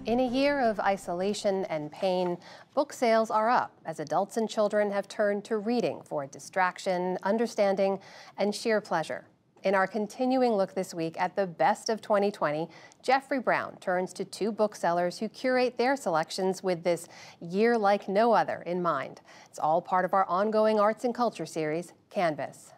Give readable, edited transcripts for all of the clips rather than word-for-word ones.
In a year of isolation and pain, book sales are up as adults and children have turned to reading for distraction, understanding, and sheer pleasure. In our continuing look this week at the best of 2020, Jeffrey Brown turns to two booksellers who curate their selections with this year like no other in mind. It's all part of our ongoing arts and culture series, Canvas.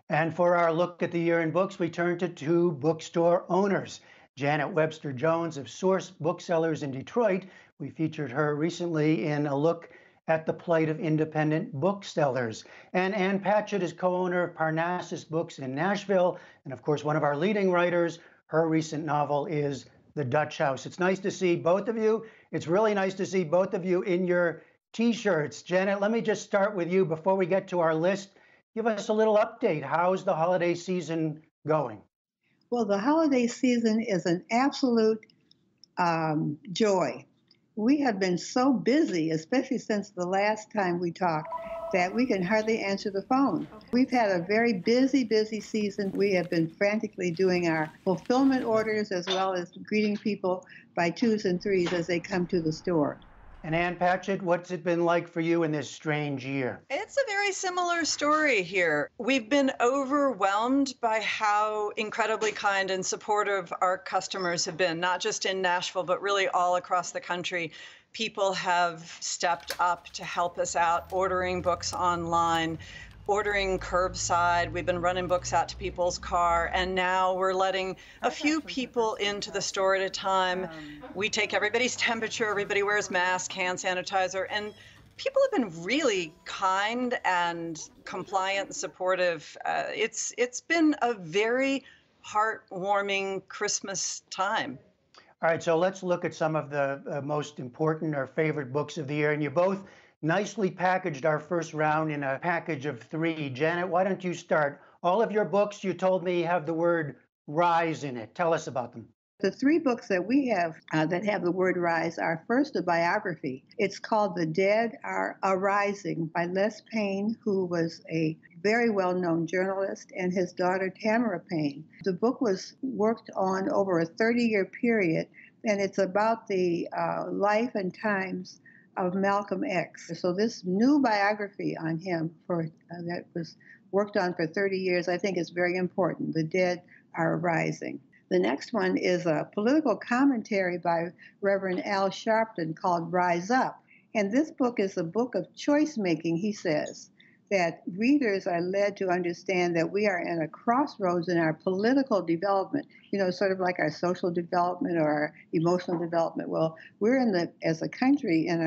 And for our look at the year in books, we turn to two bookstore owners. Janet Webster Jones of Source Booksellers in Detroit. We featured her recently in a look at the plight of independent booksellers. And Ann Patchett is co-owner of Parnassus Books in Nashville. And of course, one of our leading writers. Her recent novel is The Dutch House. It's nice to see both of you. It's really nice to see both of you in your t-shirts. Janet, let me just start with you before we get to our list. Give us a little update. How's the holiday season going? Well, the holiday season is an absolute joy. We have been so busy, especially since the last time we talked, that we can hardly answer the phone. We've had a very busy season. We have been frantically doing our fulfillment orders as well as greeting people by twos and threes as they come to the store. And Ann Patchett, what's it been like for you in this strange year? It's a very similar story here. We've been overwhelmed by how incredibly kind and supportive our customers have been, not just in Nashville, but really all across the country. People have stepped up to help us out, ordering books online, ordering curbside. We've been running books out to people's car, and now we're letting a few people into the store at a time. We take everybody's temperature, everybody wears masks, hand sanitizer, and people have been really kind and compliant and supportive. It's been a very heartwarming Christmas time. All right, so let's look at some of the most important or favorite books of the year, and you both nicely packaged our first round in a package of three. Janet, why don't you start? All of your books, you told me, have the word rise in it. Tell us about them. The three books that we have that have the word rise are first a biography. It's called The Dead Are Arising by Les Payne, who was a very well-known journalist, and his daughter Tamara Payne. The book was worked on over a 30-year period, and it's about the life and times of Malcolm X. So this new biography on him that was worked on for 30 years, I think is very important. The Dead Are Arising. The next one is a political commentary by Reverend Al Sharpton called Rise Up. And this book is a book of choice making, he says, that readers are led to understand that we are in a crossroads in our political development, sort of like our social development or our emotional development. Well, we're as a country in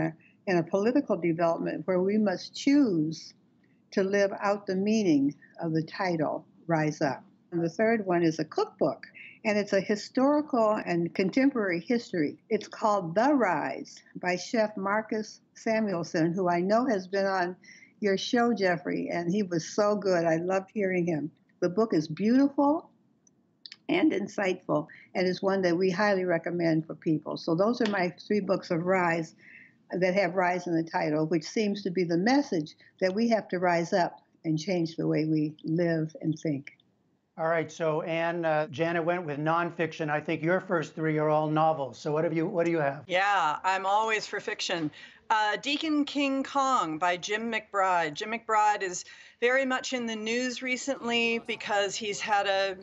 a political development where we must choose to live out the meaning of the title, Rise Up. And the third one is a cookbook, and it's a historical and contemporary history. It's called The Rise by Chef Marcus Samuelsson, who I know has been on your show, Jeffrey, and he was so good. I loved hearing him. The book is beautiful and insightful, and is one that we highly recommend for people. So those are my three books of Rise that have Rise in the title, which seems to be the message that we have to rise up and change the way we live and think. All right, so Ann, Janet went with nonfiction. I think your first three are all novels. So what do you have? Yeah, I'm always for fiction. Deacon King Kong by Jim McBride. Jim McBride is very much in the news recently because he's had a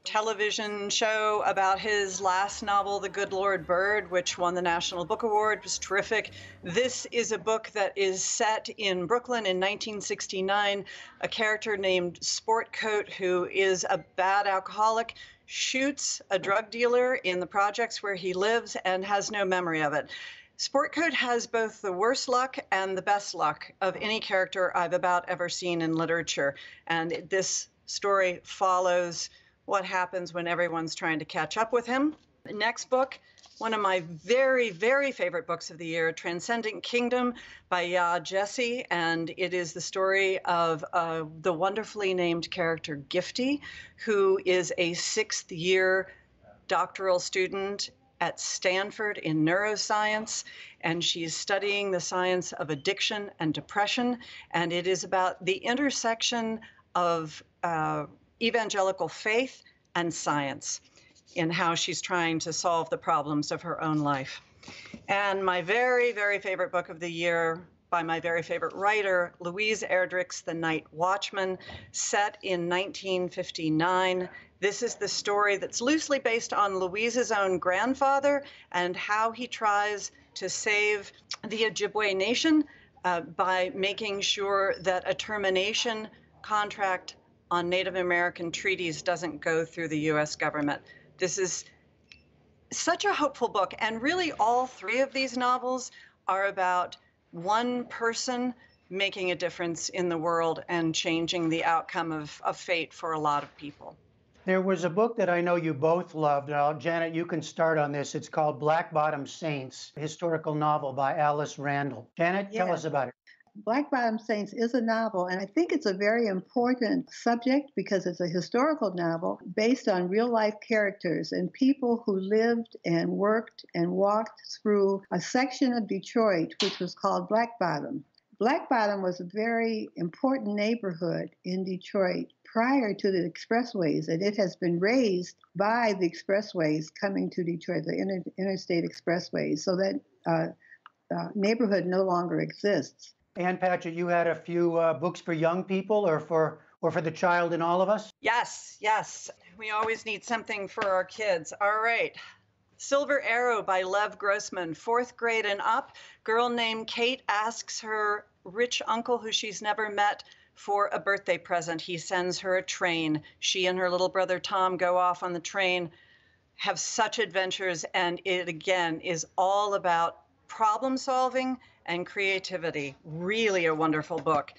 television show about his last novel, The Good Lord Bird, which won the National Book Award. It was terrific. This is a book that is set in Brooklyn in 1969. A character named Sportcoat, who is a bad alcoholic, shoots a drug dealer in the projects where he lives and has no memory of it. Sportcoat has both the worst luck and the best luck of any character I've about ever seen in literature. And this story follows what happens when everyone's trying to catch up with him. The next book, one of my very, very favorite books of the year, Transcendent Kingdom by Yaa Gyasi. And it is the story of the wonderfully named character Gifty, who is a sixth-year doctoral student at Stanford in neuroscience, and she's studying the science of addiction and depression, and it is about the intersection of evangelical faith and science. in how she's trying to solve the problems of her own life. And my very, very favorite book of the year by my very favorite writer, Louise Erdrich's The Night Watchman, set in 1959. This is the story that's loosely based on Louise's own grandfather and how he tries to save the Ojibwe Nation by making sure that a termination contract on Native American treaties doesn't go through the U.S. government. This is such a hopeful book, and really all three of these novels are about one person making a difference in the world and changing the outcome of fate for a lot of people. There was a book that I know you both loved. Now, Janet, you can start on this. It's called Black Bottom Saints, a historical novel by Alice Randall. Janet, tell us about it. Black Bottom Saints is a novel, and I think it's a very important subject because it's a historical novel based on real-life characters and people who lived and worked and walked through a section of Detroit which was called Black Bottom. Black Bottom was a very important neighborhood in Detroit prior to the expressways, and it has been raised by the expressways coming to Detroit, the interstate expressways, so that neighborhood no longer exists. Ann Patchett, you had a few books for young people or for the child in all of us? Yes, yes. We always need something for our kids. All right. Silver Arrow by Lev Grossman, 4th grade and up. Girl named Kate asks her rich uncle, who she's never met, for a birthday present. He sends her a train. She and her little brother Tom go off on the train, have such adventures, and it again is all about problem solving and creativity. Really a wonderful book.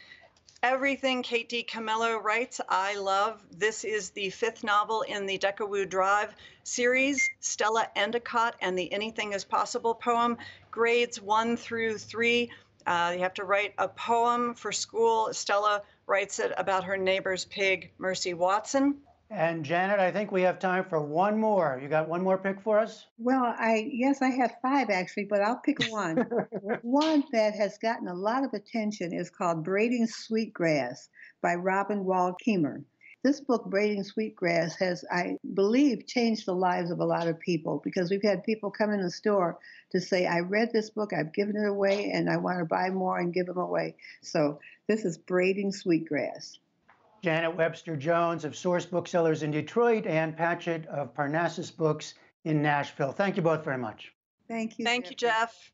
Everything Kate D. Camillo writes, I love. This is the 5th novel in the Deckawoo Drive series, Stella Endicott and the Anything is Possible poem. Grades 1 through 3. You have to write a poem for school. Stella writes it about her neighbor's pig, Mercy Watson. And Janet, I think we have time for one more. You got one more pick for us? Well, yes, I have 5 actually, but I'll pick one. One that has gotten a lot of attention is called Braiding Sweetgrass by Robin Wall Kimmerer. This book, Braiding Sweetgrass, has, I believe, changed the lives of a lot of people because we've had people come in the store to say, I read this book, I've given it away, and I want to buy more and give them away. So this is Braiding Sweetgrass. Janet Webster Jones of Source Booksellers in Detroit, Ann Patchett of Parnassus Books in Nashville. Thank you both very much. Thank you. Thank you, Jeff.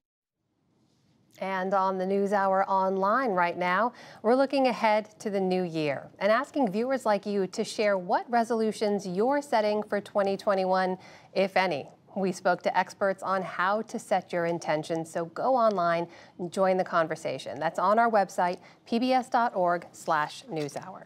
And on the NewsHour online right now, we're looking ahead to the new year and asking viewers like you to share what resolutions you're setting for 2021, if any. We spoke to experts on how to set your intentions, so go online and join the conversation. That's on our website, pbs.org/newshour.